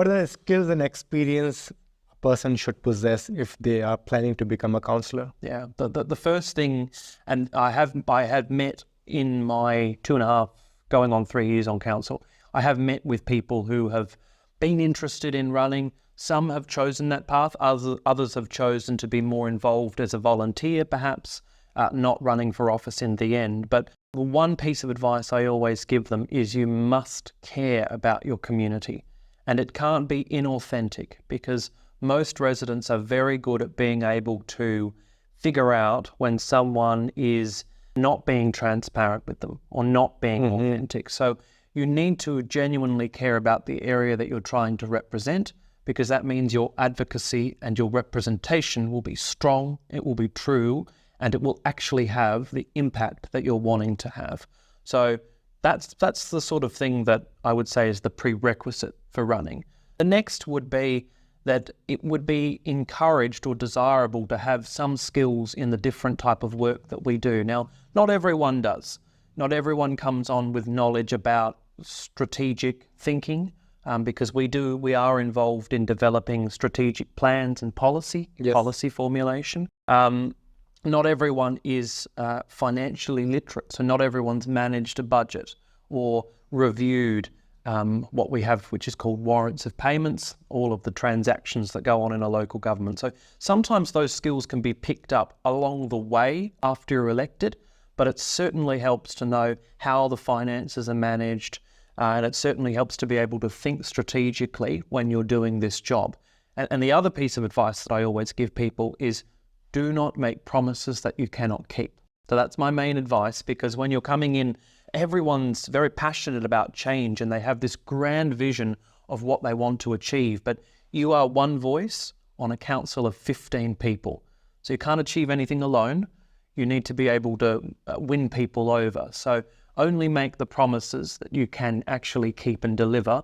What are the skills and experience a person should possess if they are planning to become a counsellor? Yeah, the first thing, and I had met in my 2.5, going on 3 years on council, I have met with people who have been interested in running. Some have chosen that path, others have chosen to be more involved as a volunteer, perhaps, not running for office in the end. But the one piece of advice I always give them is you must care about your community. And it can't be inauthentic, because most residents are very good at being able to figure out when someone is not being transparent with them or not being authentic. So you need to genuinely care about the area that you're trying to represent, because that means your advocacy and your representation will be strong, it will be true, and it will actually have the impact that you're wanting to have. So that's the sort of thing that I would say is the prerequisite for running. The next would be that it would be encouraged or desirable to have some skills in the different type of work that we do. Now, not everyone does. Not everyone comes on with knowledge about strategic thinking, because we are involved in developing strategic plans and policy formulation. Not everyone is financially literate, so not everyone's managed a budget or reviewed what we have, which is called warrants of payments, all of the transactions that go on in a local government. So sometimes those skills can be picked up along the way after you're elected, but it certainly helps to know how the finances are managed, and it certainly helps to be able to think strategically when you're doing this job. And the other piece of advice that I always give people is do not make promises that you cannot keep. So that's my main advice, because when you're coming in, everyone's very passionate about change and they have this grand vision of what they want to achieve, but you are one voice on a council of 15 people. So you can't achieve anything alone. You need to be able to win people over. So only make the promises that you can actually keep and deliver,